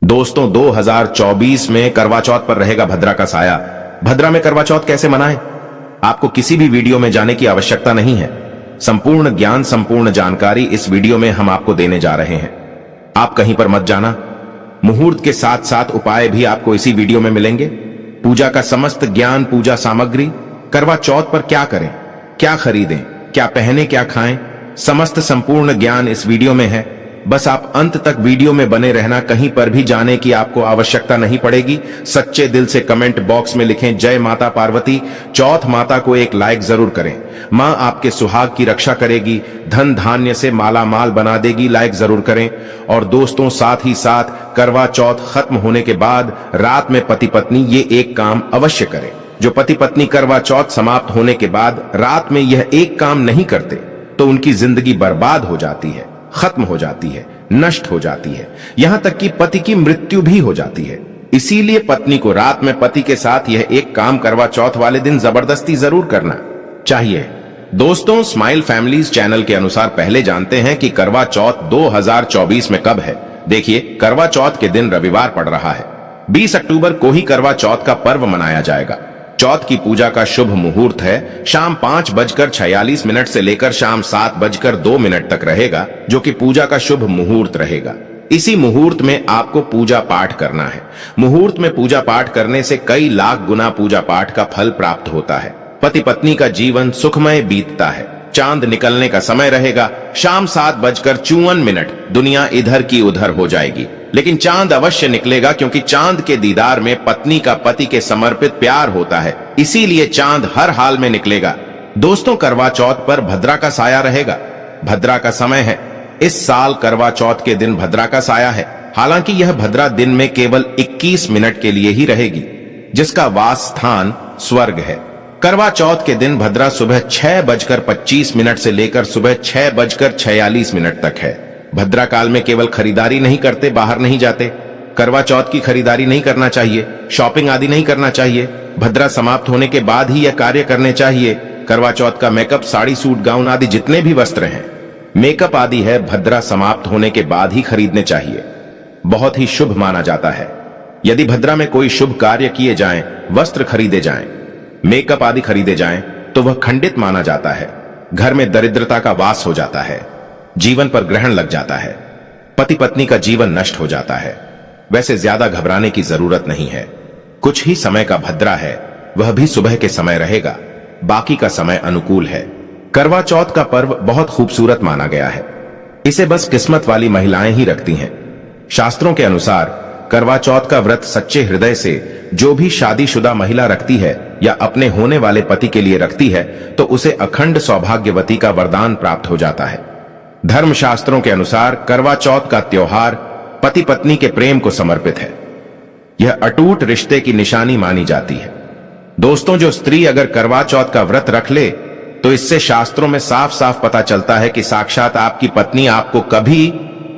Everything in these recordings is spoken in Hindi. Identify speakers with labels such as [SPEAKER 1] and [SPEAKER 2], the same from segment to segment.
[SPEAKER 1] दोस्तों 2024 में करवा चौथ पर रहेगा भद्रा का साया। भद्रा में करवा चौथ कैसे मनाएं? आपको किसी भी वीडियो में जाने की आवश्यकता नहीं है। संपूर्ण ज्ञान, संपूर्ण जानकारी इस वीडियो में हम आपको देने जा रहे हैं। आप कहीं पर मत जाना। मुहूर्त के साथ साथ उपाय भी आपको इसी वीडियो में मिलेंगे। पूजा का समस्त ज्ञान, पूजा सामग्री, करवा चौथ पर क्या करें, क्या खरीदें, क्या पहने, क्या खाएं, समस्त संपूर्ण ज्ञान इस वीडियो में है। बस आप अंत तक वीडियो में बने रहना। कहीं पर भी जाने की आपको आवश्यकता नहीं पड़ेगी। सच्चे दिल से कमेंट बॉक्स में लिखें जय माता पार्वती। चौथ माता को एक लाइक जरूर करें। मां आपके सुहाग की रक्षा करेगी, धन धान्य से माला माल बना देगी। लाइक जरूर करें। और दोस्तों साथ ही साथ करवा चौथ खत्म होने के बाद रात में पति पत्नी ये एक काम अवश्य करें। जो पति पत्नी करवा चौथ समाप्त होने के बाद रात में यह एक काम नहीं करते तो उनकी जिंदगी बर्बाद हो जाती है, खत्म हो जाती है, नष्ट हो जाती है, यहां तक कि पति की मृत्यु भी हो जाती है। इसीलिए पत्नी को रात में पति के साथ यह एक काम करवा चौथ वाले दिन जबरदस्ती जरूर करना चाहिए। दोस्तों स्माइल फैमिलीज चैनल के अनुसार पहले जानते हैं कि करवा चौथ 2024 में कब है। देखिए, करवा चौथ के दिन रविवार पड़ रहा है। 20 अक्टूबर को ही करवा चौथ का पर्व मनाया जाएगा। चौथ की पूजा का शुभ मुहूर्त है शाम 5:46 से लेकर शाम 7:02 तक रहेगा, जो कि पूजा का शुभ मुहूर्त रहेगा। इसी मुहूर्त में आपको पूजा पाठ करना है। मुहूर्त में पूजा पाठ करने से कई लाख गुना पूजा पाठ का फल प्राप्त होता है। पति पत्नी का जीवन सुखमय बीतता है। चांद निकलने का समय रहेगा शाम 7:54। दुनिया इधर की उधर हो जाएगी, लेकिन चांद अवश्य निकलेगा, क्योंकि चांद के दीदार में पत्नी का पति के समर्पित प्यार होता है। इसीलिए चांद हर हाल में निकलेगा। दोस्तों करवा चौथ पर भद्रा का साया रहेगा। भद्रा का समय है। इस साल करवा चौथ के दिन भद्रा का साया है। हालांकि यह भद्रा दिन में केवल 21 मिनट के लिए ही रहेगी, जिसका वास स्थान स्वर्ग है। करवा चौथ के दिन भद्रा सुबह 6:25 से लेकर सुबह 6:46 तक है। भद्रा काल में केवल खरीदारी नहीं करते, बाहर नहीं जाते। करवा चौथ की खरीदारी नहीं करना चाहिए, शॉपिंग आदि नहीं करना चाहिए। भद्रा समाप्त होने के बाद ही यह कार्य करने चाहिए। करवा चौथ का मेकअप, साड़ी, सूट, गाउन आदि जितने भी वस्त्र हैं, मेकअप आदि है, भद्रा समाप्त होने के बाद ही खरीदने चाहिए। बहुत ही शुभ माना जाता है। यदि भद्रा में कोई शुभ कार्य किए जाएं, वस्त्र खरीदे जाएं, मेकअप आदि खरीदे जाएं, तो वह खंडित माना जाता है। घर में दरिद्रता का वास हो जाता है, जीवन पर ग्रहण लग जाता है, पति पत्नी का जीवन नष्ट हो जाता है। वैसे ज्यादा घबराने की जरूरत नहीं है। कुछ ही समय का भद्रा है, वह भी सुबह के समय रहेगा। बाकी का समय अनुकूल है। करवा चौथ का पर्व बहुत खूबसूरत माना गया है। इसे बस किस्मत वाली महिलाएं ही रखती हैं। शास्त्रों के अनुसार करवा चौथ का व्रत सच्चे हृदय से जो भी शादीशुदा महिला रखती है या अपने होने वाले पति के लिए रखती है, तो उसे अखंड सौभाग्यवती का वरदान प्राप्त हो जाता है। धर्मशास्त्रों के अनुसार करवा चौथ का त्योहार पति पत्नी के प्रेम को समर्पित है। यह अटूट रिश्ते की निशानी मानी जाती है। दोस्तों जो स्त्री अगर करवा चौथ का व्रत रख ले, तो इससे शास्त्रों में साफ साफ पता चलता है कि साक्षात आपकी पत्नी आपको कभी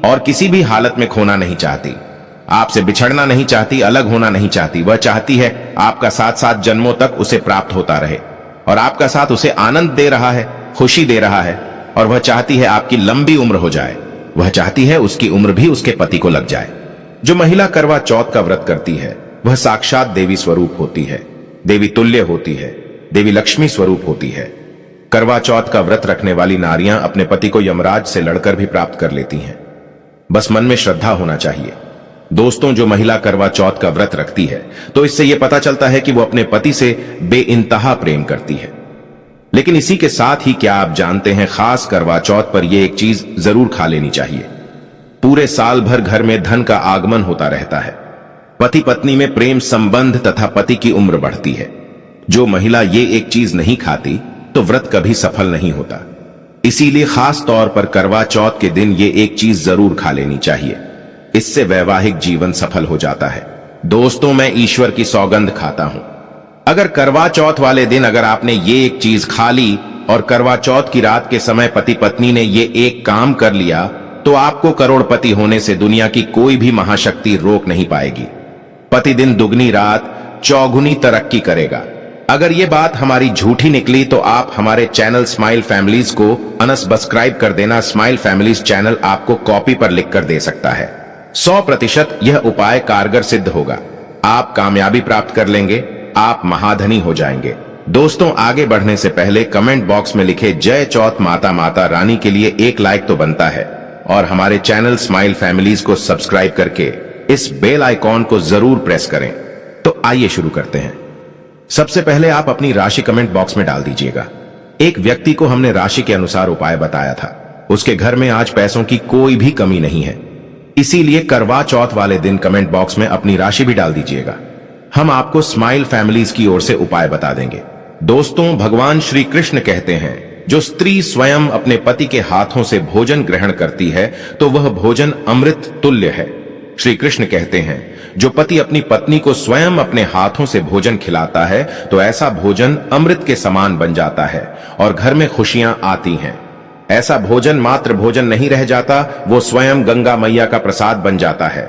[SPEAKER 1] और किसी भी हालत में खोना नहीं चाहती, आपसे बिछड़ना नहीं चाहती, अलग होना नहीं चाहती। वह चाहती है आपका साथ साथ जन्मों तक उसे प्राप्त होता रहे, और आपका साथ उसे आनंद दे रहा है, खुशी दे रहा है। और वह चाहती है आपकी लंबी उम्र हो जाए। वह चाहती है उसकी उम्र भी उसके पति को लग जाए। जो महिला करवा चौथ का व्रत करती है, वह साक्षात देवी स्वरूप होती है, देवी तुल्य होती है, देवी लक्ष्मी स्वरूप होती है। करवा चौथ का व्रत रखने वाली नारियां अपने पति को यमराज से लड़कर भी प्राप्त कर लेती हैं। बस मन में श्रद्धा होना चाहिए। दोस्तों जो महिला करवा चौथ का व्रत रखती है, तो इससे यह पता चलता है कि वो अपने पति से बेइंतहा प्रेम करती है। लेकिन इसी के साथ ही क्या आप जानते हैं, खास करवा चौथ पर यह एक चीज जरूर खा लेनी चाहिए। पूरे साल भर घर में धन का आगमन होता रहता है। पति पत्नी में प्रेम संबंध तथा पति की उम्र बढ़ती है। जो महिला ये एक चीज नहीं खाती, तो व्रत कभी सफल नहीं होता। इसीलिए खास तौर पर करवा चौथ के दिन ये एक चीज जरूर खा लेनी चाहिए। इससे वैवाहिक जीवन सफल हो जाता है। दोस्तों मैं ईश्वर की सौगंध खाता हूं, अगर करवा चौथ वाले दिन अगर आपने ये एक चीज खा ली और करवा चौथ की रात के समय पति पत्नी ने ये एक काम कर लिया, तो आपको करोड़पति होने से दुनिया की कोई भी महाशक्ति रोक नहीं पाएगी। पति दिन दुगनी रात चौगुनी तरक्की करेगा। अगर ये बात हमारी झूठी निकली, तो आप हमारे चैनल स्माइल फैमिलीज को अनसब्सक्राइब कर देना। स्माइल फैमिलीज चैनल आपको कॉपी पर लिखकर दे सकता है। 100% यह उपाय कारगर सिद्ध होगा। आप कामयाबी प्राप्त कर लेंगे, आप महाधनी हो जाएंगे। दोस्तों, आगे बढ़ने से पहले कमेंट बॉक्स में लिखे जय चौथ माता माता रानी के लिए एक लाइक तो बनता है, और हमारे चैनल स्माइल फैमिलीज को सब्सक्राइब करके इस बेल आइकॉन को जरूर प्रेस करें। तो आइए शुरू करते हैं। सबसे पहले आप अपनी राशि कमेंट बॉक्स में डाल दीजिएगा। एक व्यक्ति को हमने राशि के अनुसार उपाय बताया था। उसके घर में आज पैसों की कोई भी कमी नहीं है, इसीलिए करवा चौथ वाले दिन कमेंट बॉक्स में अपनी राशि भी डाल दीजिएगा। हम आपको स्माइल फैमिलीज की ओर से उपाय बता देंगे। दोस्तों, भगवान श्री कृष्ण कहते हैं, जो स्त्री स्वयं अपने पति के हाथों से भोजन ग्रहण करती है तो वह भोजन अमृत तुल्य है। श्री कृष्ण कहते हैं, जो पति अपनी पत्नी को स्वयं अपने हाथों से भोजन खिलाता है तो ऐसा भोजन अमृत के समान बन जाता है और घर में खुशियां आती हैं। ऐसा भोजन मात्र भोजन नहीं रह जाता, वो स्वयं गंगा मैया का प्रसाद बन जाता है,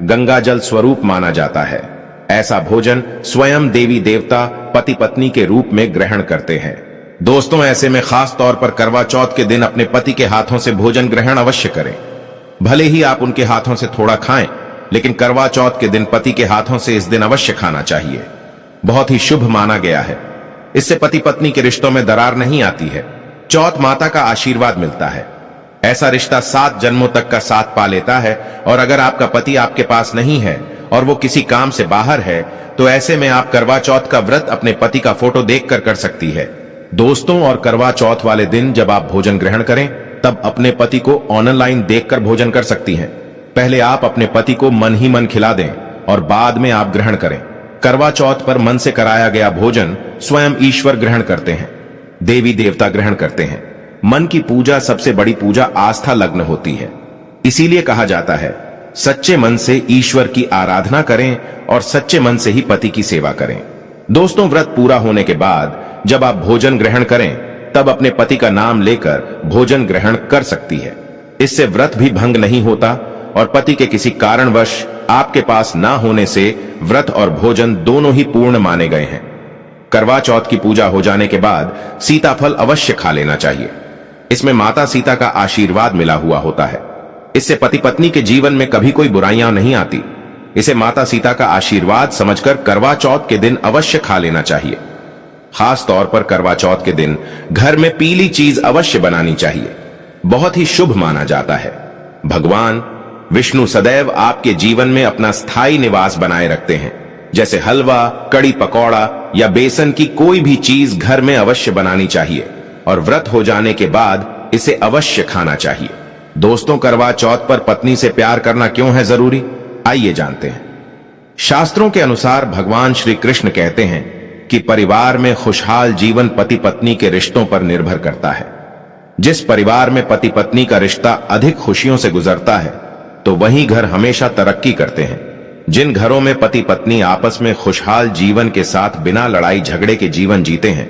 [SPEAKER 1] गंगा जल स्वरूप माना जाता है। ऐसा भोजन स्वयं देवी देवता पति पत्नी के रूप में ग्रहण करते हैं। दोस्तों, ऐसे में खास तौर पर करवा चौथ के दिन अपने पति के हाथों से भोजन ग्रहण अवश्य करें। भले ही आप उनके हाथों से थोड़ा खाएं, लेकिन करवा चौथ के दिन पति के हाथों से इस दिन अवश्य खाना चाहिए। बहुत ही शुभ माना गया है। इससे पति पत्नी के रिश्तों में दरार नहीं आती है, चौथ माता का आशीर्वाद मिलता है। ऐसा रिश्ता 7 जन्मों तक का साथ पा लेता है। और अगर आपका पति आपके पास नहीं है और वो किसी काम से बाहर है, तो ऐसे में आप करवा चौथ का व्रत अपने पति का फोटो देखकर कर सकती है। दोस्तों, और करवा चौथ वाले दिन जब आप भोजन ग्रहण करें, तब अपने पति को ऑनलाइन देखकर भोजन कर सकती हैं। पहले आप अपने पति को मन ही मन खिला दें और बाद में आप ग्रहण करें। करवा चौथ पर मन से कराया गया भोजन स्वयं ईश्वर ग्रहण करते हैं, देवी देवता ग्रहण करते हैं। मन की पूजा सबसे बड़ी पूजा आस्था लग्न होती है। इसीलिए कहा जाता है, सच्चे मन से ईश्वर की आराधना करें और सच्चे मन से ही पति की सेवा करें। दोस्तों, व्रत पूरा होने के बाद जब आप भोजन ग्रहण करें, तब अपने पति का नाम लेकर भोजन ग्रहण कर सकती है। इससे व्रत भी भंग नहीं होता और पति के किसी कारणवश आपके पास ना होने से व्रत और भोजन दोनों ही पूर्ण माने गए हैं। करवा चौथ की पूजा हो जाने के बाद सीताफल अवश्य खा लेना चाहिए। इसमें माता सीता का आशीर्वाद मिला हुआ होता है। इससे पति पत्नी के जीवन में कभी कोई बुराइयां नहीं आती। इसे माता सीता का आशीर्वाद समझकर करवा चौथ के दिन अवश्य खा लेना चाहिए। खास तौर पर करवा चौथ के दिन घर में पीली चीज अवश्य बनानी चाहिए, बहुत ही शुभ माना जाता है। भगवान विष्णु सदैव आपके जीवन में अपना स्थायी निवास बनाए रखते हैं। जैसे हलवा, कड़ी पकौड़ा या बेसन की कोई भी चीज घर में अवश्य बनानी चाहिए और व्रत हो जाने के बाद इसे अवश्य खाना चाहिए। दोस्तों, करवा चौथ पर पत्नी से प्यार करना क्यों है जरूरी, आइए जानते हैं। शास्त्रों के अनुसार भगवान श्री कृष्ण कहते हैं कि परिवार में खुशहाल जीवन पति पत्नी के रिश्तों पर निर्भर करता है। जिस परिवार में पति पत्नी का रिश्ता अधिक खुशियों से गुजरता है, तो वही घर हमेशा तरक्की करते हैं। जिन घरों में पति पत्नी आपस में खुशहाल जीवन के साथ बिना लड़ाई झगड़े के जीवन जीते हैं,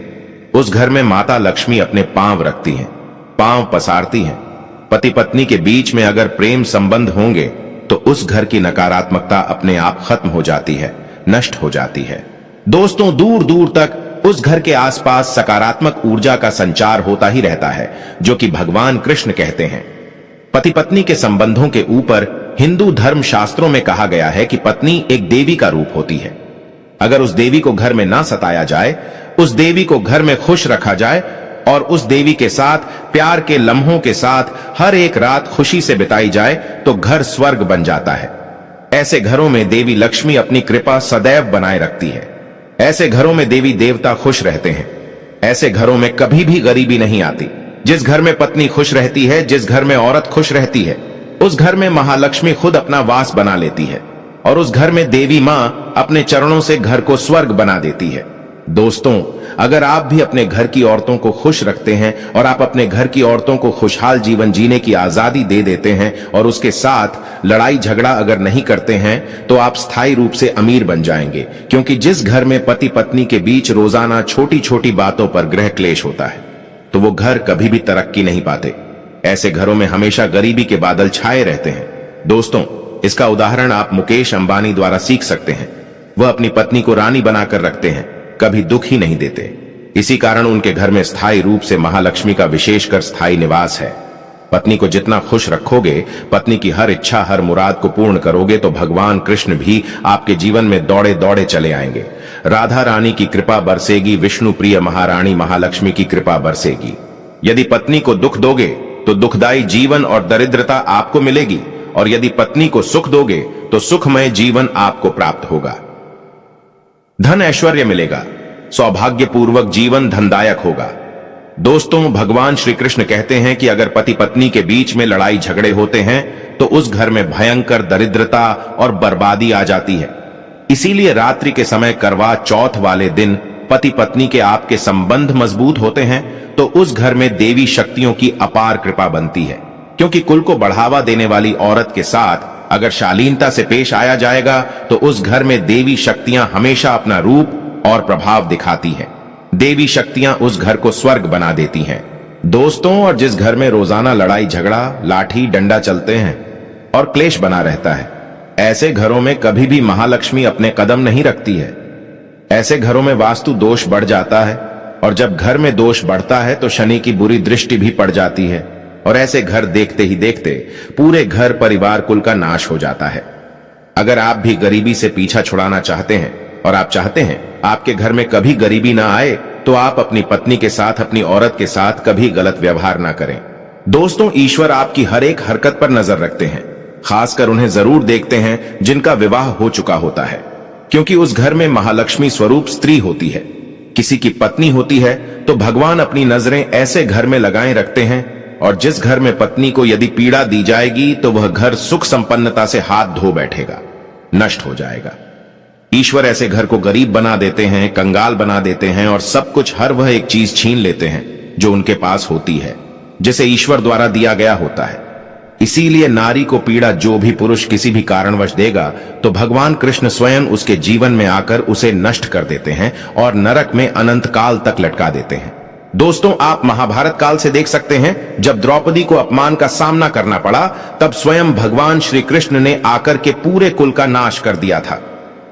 [SPEAKER 1] उस घर में माता लक्ष्मी अपने पांव रखती हैं, पांव पसारती हैं। पति पत्नी के बीच में अगर प्रेम संबंध होंगे तो उस घर की नकारात्मकता अपने आप खत्म हो जाती है, नष्ट हो जाती है। दोस्तों, दूर दूर तक उस घर के आसपास सकारात्मक ऊर्जा का संचार होता ही रहता है, जो कि भगवान कृष्ण कहते हैं। पति पत्नी के संबंधों के ऊपर हिंदू धर्म शास्त्रों में कहा गया है कि पत्नी एक देवी का रूप होती है। अगर उस देवी को घर में ना सताया जाए, उस देवी को घर में खुश रखा जाए और उस देवी के साथ प्यार के लम्हों के साथ हर एक रात खुशी से बिताई जाए, तो घर स्वर्ग बन जाता है। ऐसे घरों में देवी लक्ष्मी अपनी कृपा सदैव बनाए रखती है। ऐसे घरों में देवी देवता खुश रहते हैं। ऐसे घरों में कभी भी गरीबी नहीं आती। जिस घर में पत्नी खुश रहती है, जिस घर में औरत खुश रहती है, उस घर में महालक्ष्मी खुद अपना वास बना लेती है और उस घर में देवी मां अपने चरणों से घर को स्वर्ग बना देती है। दोस्तों, अगर आप भी अपने घर की औरतों को खुश रखते हैं और आप अपने घर की औरतों को खुशहाल जीवन जीने की आजादी दे देते हैं और उसके साथ लड़ाई झगड़ा अगर नहीं करते हैं, तो आप स्थायी रूप से अमीर बन जाएंगे। क्योंकि जिस घर में पति पत्नी के बीच रोजाना छोटी छोटी बातों पर गृह क्लेश होता है, तो वो घर कभी भी तरक्की नहीं पाते। ऐसे घरों में हमेशा गरीबी के बादल छाए रहते हैं। दोस्तों, इसका उदाहरण आप मुकेश अंबानी द्वारा सीख सकते हैं। वह अपनी पत्नी को रानी बनाकर रखते हैं, कभी दुख ही नहीं देते। इसी कारण उनके घर में स्थायी रूप से महालक्ष्मी का विशेषकर स्थायी निवास है। पत्नी को जितना खुश रखोगे, पत्नी की हर इच्छा हर मुराद को पूर्ण करोगे, तो भगवान कृष्ण भी आपके जीवन में दौड़े दौड़े चले आएंगे। राधा रानी की कृपा बरसेगी, विष्णु प्रिय महारानी महालक्ष्मी की कृपा बरसेगी। यदि पत्नी को दुख दोगे तो दुखदायी जीवन और दरिद्रता आपको मिलेगी, और यदि पत्नी को सुख दोगे तो सुखमय जीवन आपको प्राप्त होगा। धन ऐश्वर्य मिलेगा, सौभाग्यपूर्वक जीवन धनदायक होगा। दोस्तों, भगवान श्री कृष्ण कहते हैं कि अगर पति पत्नी के बीच में लड़ाई झगड़े होते हैं तो उस घर में भयंकर दरिद्रता और बर्बादी आ जाती है। इसीलिए रात्रि के समय करवा चौथ वाले दिन पति पत्नी के आपके संबंध मजबूत होते हैं तो उस घर में देवी शक्तियों की अपार कृपा बनती है, क्योंकि कुल को बढ़ावा देने वाली औरत के साथ अगर शालीनता से पेश आया जाएगा तो उस घर में देवी शक्तियां हमेशा अपना रूप और प्रभाव दिखाती हैं। देवी शक्तियां उस घर को स्वर्ग बना देती हैं। दोस्तों, और जिस घर में रोजाना लड़ाई झगड़ा लाठी डंडा चलते हैं और क्लेश बना रहता है, ऐसे घरों में कभी भी महालक्ष्मी अपने कदम नहीं रखती है। ऐसे घरों में वास्तु दोष बढ़ जाता है, और जब घर में दोष बढ़ता है तो शनि की बुरी दृष्टि भी पड़ जाती है, और ऐसे घर देखते ही देखते पूरे घर परिवार कुल का नाश हो जाता है। अगर आप भी गरीबी से पीछा छुड़ाना चाहते हैं और आप चाहते हैं आपके घर में कभी गरीबी ना आए, तो आप अपनी पत्नी के साथ, अपनी औरत के साथ कभी गलत व्यवहार ना करें। दोस्तों, ईश्वर आपकी हर एक हरकत पर नजर रखते हैं, खासकर उन्हें जरूर देखते हैं जिनका विवाह हो चुका होता है, क्योंकि उस घर में महालक्ष्मी स्वरूप स्त्री होती है। किसी की पत्नी होती है तो भगवान अपनी नजरें ऐसे घर में लगाए रखते हैं, और जिस घर में पत्नी को यदि पीड़ा दी जाएगी तो वह घर सुख संपन्नता से हाथ धो बैठेगा, नष्ट हो जाएगा। ईश्वर ऐसे घर को गरीब बना देते हैं, कंगाल बना देते हैं, और सब कुछ हर वह एक चीज छीन लेते हैं जो उनके पास होती है, जिसे ईश्वर द्वारा दिया गया होता है। इसीलिए नारी को पीड़ा जो भी पुरुष किसी भी कारणवश देगा तो भगवान कृष्ण स्वयं उसके जीवन में आकर उसे नष्ट कर देते हैं और नरक में अनंत काल तक लटका देते हैं। दोस्तों, आप महाभारत काल से देख सकते हैं, जब द्रौपदी को अपमान का सामना करना पड़ा तब स्वयं भगवान श्री कृष्ण ने आकर के पूरे कुल का नाश कर दिया था।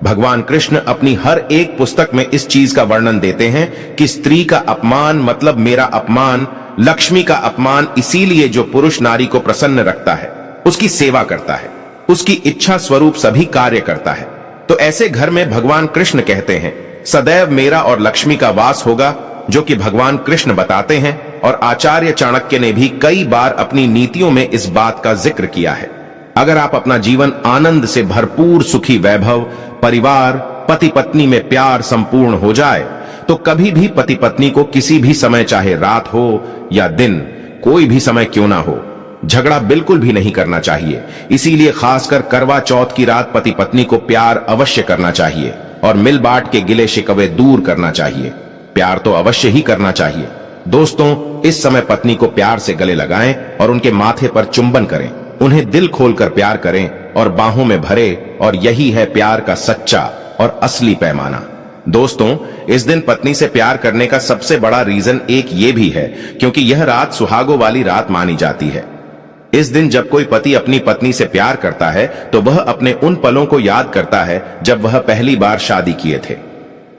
[SPEAKER 1] भगवान कृष्ण अपनी हर एक पुस्तक में इस चीज का वर्णन देते हैं कि स्त्री का अपमान मतलब मेरा अपमान, लक्ष्मी का अपमान। इसीलिए जो पुरुष नारी को प्रसन्न रखता है, उसकी सेवा करता है, उसकी इच्छा स्वरूप सभी कार्य करता है, तो ऐसे घर में भगवान कृष्ण कहते हैं सदैव मेरा और लक्ष्मी का वास होगा, जो कि भगवान कृष्ण बताते हैं, और आचार्य चाणक्य ने भी कई बार अपनी नीतियों में इस बात का जिक्र किया है। अगर आप अपना जीवन आनंद से भरपूर, सुखी वैभव, परिवार, पति पत्नी में प्यार संपूर्ण हो जाए तो कभी भी पति पत्नी को किसी भी समय, चाहे रात हो या दिन, कोई भी समय क्यों ना हो, झगड़ा बिल्कुल भी नहीं करना चाहिए। इसीलिए खासकर करवा चौथ की रात पति पत्नी को प्यार अवश्य करना चाहिए और मिल बांट के गिले शिकवे दूर करना चाहिए। प्यार तो अवश्य ही करना चाहिए। दोस्तों, इस समय पत्नी को प्यार से गले लगाएं और उनके माथे पर चुंबन करें, उन्हें दिल खोलकर प्यार करें और बाहों में भरे, और यही है प्यार का सच्चा और असली पैमाना। दोस्तों, इस दिन पत्नी से प्यार करने का सबसे बड़ा रीजन एक ये भी है क्योंकि यह रात सुहागों वाली रात मानी जाती है। इस दिन जब कोई पति अपनी पत्नी से प्यार करता है तो वह अपने उन पलों को याद करता है जब वह पहली बार शादी किए थे,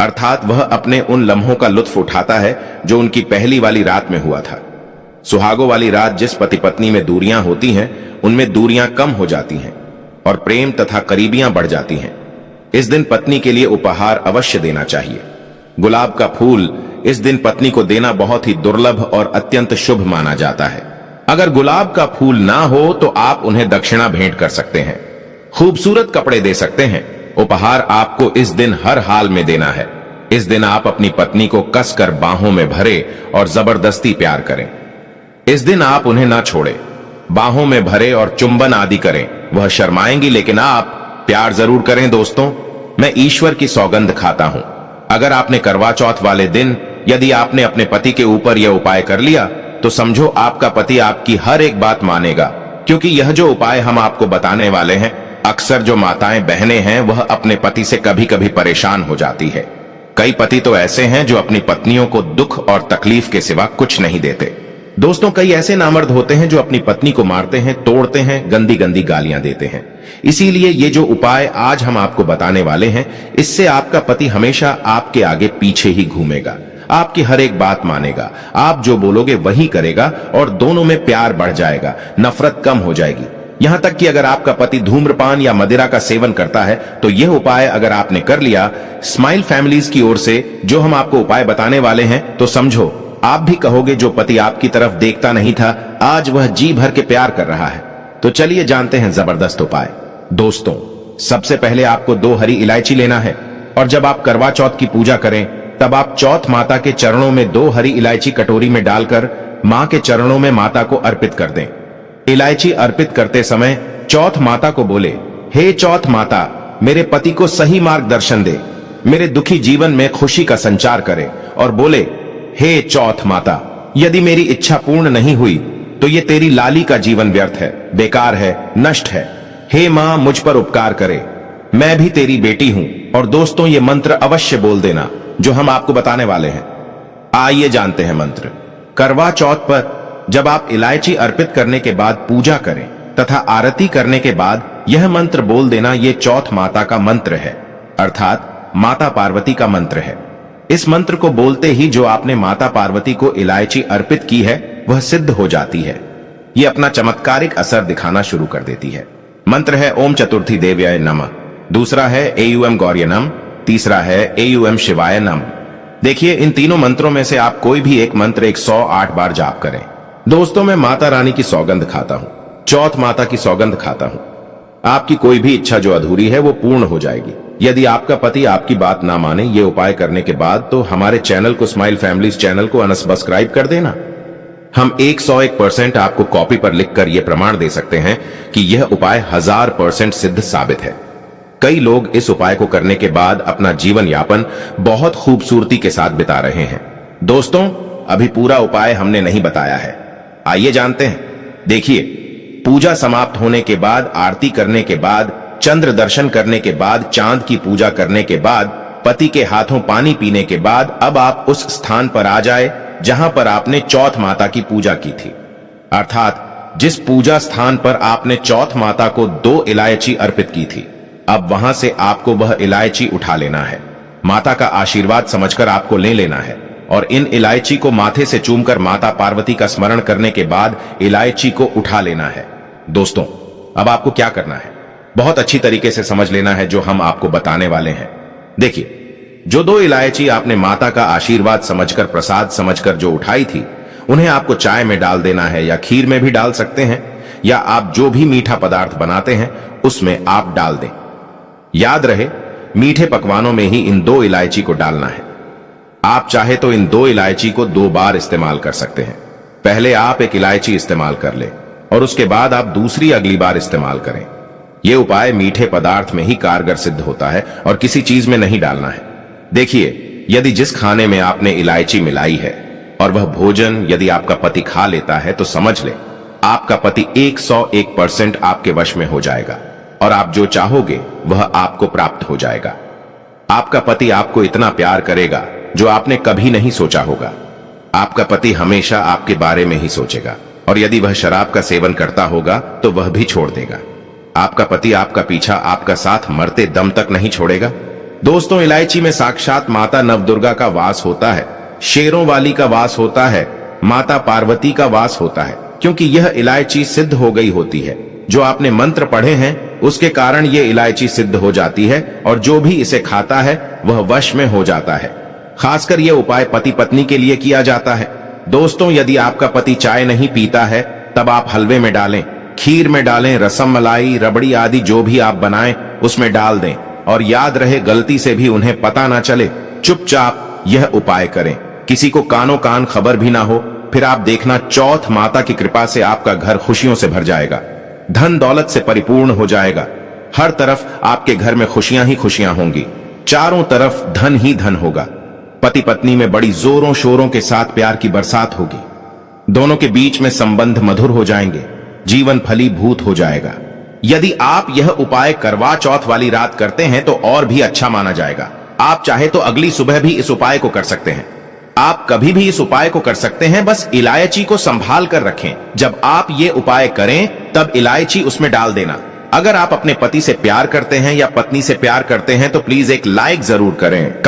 [SPEAKER 1] अर्थात वह अपने उन लम्हों का लुत्फ उठाता है जो उनकी पहली वाली रात में हुआ था। सुहागों वाली रात जिस पति पत्नी में दूरियां होती हैं उनमें दूरियां कम हो जाती हैं और प्रेम तथा करीबियां बढ़ जाती हैं। इस दिन पत्नी के लिए उपहार अवश्य देना चाहिए। गुलाब का फूल इस दिन पत्नी को देना बहुत ही दुर्लभ और अत्यंत शुभ माना जाता है। अगर गुलाब का फूल ना हो तो आप उन्हें दक्षिणा भेंट कर सकते हैं, खूबसूरत कपड़े दे सकते हैं। उपहार आपको इस दिन हर हाल में देना है। इस दिन आप अपनी पत्नी को कसकर बाहों में भरे और जबरदस्ती प्यार करें। इस दिन आप उन्हें ना छोड़ें, बाहों में भरे और चुंबन आदि करें। वह शर्माएंगी लेकिन आप प्यार जरूर करें। दोस्तों, मैं ईश्वर की सौगंध खाता हूं, अगर आपने करवा चौथ वाले दिन यदि आपने अपने पति के ऊपर यह उपाय कर लिया तो समझो आपका पति आपकी हर एक बात मानेगा, क्योंकि यह जो उपाय हम आपको बताने वाले हैं, अक्सर जो माताएं बहनें हैं वह अपने पति से कभी कभी परेशान हो जाती है। कई पति तो ऐसे हैं जो अपनी पत्नियों को दुख और तकलीफ के सिवा कुछ नहीं देते। दोस्तों, कई ऐसे नामर्द होते हैं जो अपनी पत्नी को मारते हैं, तोड़ते हैं, गंदी गंदी गालियां देते हैं। इसीलिए ये जो उपाय आज हम आपको बताने वाले हैं, इससे आपका पति हमेशा आपके आगे पीछे ही घूमेगा। आपकी हर एक बात मानेगा, आप जो बोलोगे वही करेगा और दोनों में प्यार बढ़ जाएगा, नफरत कम हो जाएगी। यहां तक कि अगर आपका पति धूम्रपान या मदिरा का सेवन करता है तो यह उपाय अगर आपने कर लिया स्माइल फैमिलीज की ओर से जो हम आपको उपाय बताने वाले हैं, तो समझो आप भी कहोगे जो पति आपकी तरफ देखता नहीं था आज वह जी भर के प्यार कर रहा है। तो चलिए जानते हैं जबरदस्त उपाय। दोस्तों, सबसे पहले आपको 2 हरी इलायची लेना है और जब आप करवा चौथ की पूजा करें तब आप चौथ माता के चरणों में 2 हरी इलायची कटोरी में डालकर मां के चरणों में माता को अर्पित कर दें। इलायची अर्पित करते समय चौथ माता को बोले, हे चौथ माता, मेरे पति को सही मार्गदर्शन दे, मेरे दुखी जीवन में खुशी का संचार करे। और बोले, हे चौथ माता, यदि मेरी इच्छा पूर्ण नहीं हुई तो ये तेरी लाली का जीवन व्यर्थ है, बेकार है, नष्ट है। हे मां, मुझ पर उपकार करे, मैं भी तेरी बेटी हूं। और दोस्तों, ये मंत्र अवश्य बोल देना जो हम आपको बताने वाले हैं। आइए जानते हैं मंत्र। करवा चौथ पर जब आप इलायची अर्पित करने के बाद पूजा करें तथा आरती करने के बाद यह मंत्र बोल देना, ये चौथ माता का मंत्र है, अर्थात माता पार्वती का मंत्र है। इस मंत्र को बोलते ही जो आपने माता पार्वती को इलायची अर्पित की है वह सिद्ध हो जाती है। ये अपना चमत्कारिक असर दिखाना शुरू कर देती है। मंत्र है ओम चतुर्थी देव्याय नमः, दूसरा है एयूएम गौर्य नम, तीसरा है एयूएम शिवाय नम। देखिए, इन तीनों मंत्रों में से आप कोई भी एक मंत्र 108 बार जाप करें। दोस्तों, मैं माता रानी की सौगंध खाता हूं, चौथ माता की सौगंध खाता हूं, आपकी कोई भी इच्छा जो अधूरी है वो पूर्ण हो जाएगी। यदि आपका पति आपकी बात ना माने ये उपाय करने के बाद, तो हमारे चैनल को, स्माइल फैमिलीज चैनल को अनसब्सक्राइब कर देना। हम 101% आपको कॉपी पर लिखकर यह प्रमाण दे सकते हैं कि यह उपाय 1000% सिद्ध साबित है। कई लोग इस उपाय को करने के बाद अपना जीवन यापन बहुत खूबसूरती के साथ बिता रहे हैं। दोस्तों, अभी पूरा उपाय हमने नहीं बताया है, आइए जानते हैं। देखिए, पूजा समाप्त होने के बाद, आरती करने के बाद, चंद्र दर्शन करने के बाद, चांद की पूजा करने के बाद, पति के हाथों पानी पीने के बाद अब आप उस स्थान पर आ जाए जहां पर आपने चौथ माता की पूजा की थी। अर्थात जिस पूजा स्थान पर आपने चौथ माता को 2 इलायची अर्पित की थी, अब वहां से आपको वह इलायची उठा लेना है। माता का आशीर्वाद समझकर आपको ले लेना है और इन इलायची को माथे से चूमकर माता पार्वती का स्मरण करने के बाद इलायची को उठा लेना है। दोस्तों, अब आपको क्या करना है बहुत अच्छी तरीके से समझ लेना है जो हम आपको बताने वाले हैं। देखिए, जो 2 इलायची आपने माता का आशीर्वाद समझकर, प्रसाद समझकर जो उठाई थी, उन्हें आपको चाय में डाल देना है या खीर में भी डाल सकते हैं, या आप जो भी मीठा पदार्थ बनाते हैं उसमें आप डाल दें। याद रहे, मीठे पकवानों में ही इन 2 इलायची को डालना है। आप चाहे तो इन 2 इलायची को 2 बार इस्तेमाल कर सकते हैं। पहले आप एक इलायची इस्तेमाल कर ले और उसके बाद आप दूसरी अगली बार इस्तेमाल करें। यह उपाय मीठे पदार्थ में ही कारगर सिद्ध होता है और किसी चीज में नहीं डालना है। देखिए, यदि जिस खाने में आपने इलायची मिलाई है और वह भोजन यदि आपका पति खा लेता है, तो समझ ले आपका पति 101% आपके वश में हो जाएगा और आप जो चाहोगे वह आपको प्राप्त हो जाएगा। आपका पति आपको इतना प्यार करेगा जो आपने कभी नहीं सोचा होगा। आपका पति हमेशा आपके बारे में ही सोचेगा और यदि वह शराब का सेवन करता होगा तो वह भी छोड़ देगा। आपका पति आपका पीछा, आपका साथ मरते दम तक नहीं छोड़ेगा। दोस्तों, इलायची में साक्षात माता नवदुर्गा का वास होता है, शेरों वाली का वास होता है, माता पार्वती का वास होता है, क्योंकि यह इलायची सिद्ध हो गई होती है। जो आपने मंत्र पढ़े हैं उसके कारण यह इलायची सिद्ध हो जाती है और जो भी इसे खाता है वह वश में हो जाता है। खासकर यह उपाय पति पत्नी के लिए किया जाता है। दोस्तों, यदि आपका पति चाय नहीं पीता है तब आप हलवे में डालें, खीर में डालें, रसम मलाई, रबड़ी आदि जो भी आप बनाएं उसमें डाल दें और याद रहे गलती से भी उन्हें पता ना चले, चुपचाप यह उपाय करें, किसी को कानो कान खबर भी ना हो। फिर आप देखना चौथ माता की कृपा से आपका घर खुशियों से भर जाएगा, धन दौलत से परिपूर्ण हो जाएगा। हर तरफ आपके घर में खुशियां ही खुशियां होंगी, चारों तरफ धन ही धन होगा। पति पत्नी में बड़ी जोरों शोरों के साथ प्यार की बरसात होगी, दोनों के बीच में संबंध मधुर हो जाएंगे, जीवन फलीभूत हो जाएगा। यदि आप यह उपाय करवा चौथ वाली रात करते हैं तो और भी अच्छा माना जाएगा। आप चाहे तो अगली सुबह भी इस उपाय को कर सकते हैं। आप कभी भी इस उपाय को कर सकते हैं, बस इलायची को संभाल कर रखें। जब आप ये उपाय करें तब इलायची उसमें डाल देना। अगर आप अपने पति से प्यार करते हैं या पत्नी से प्यार करते हैं तो प्लीज एक लाइक जरूर करें।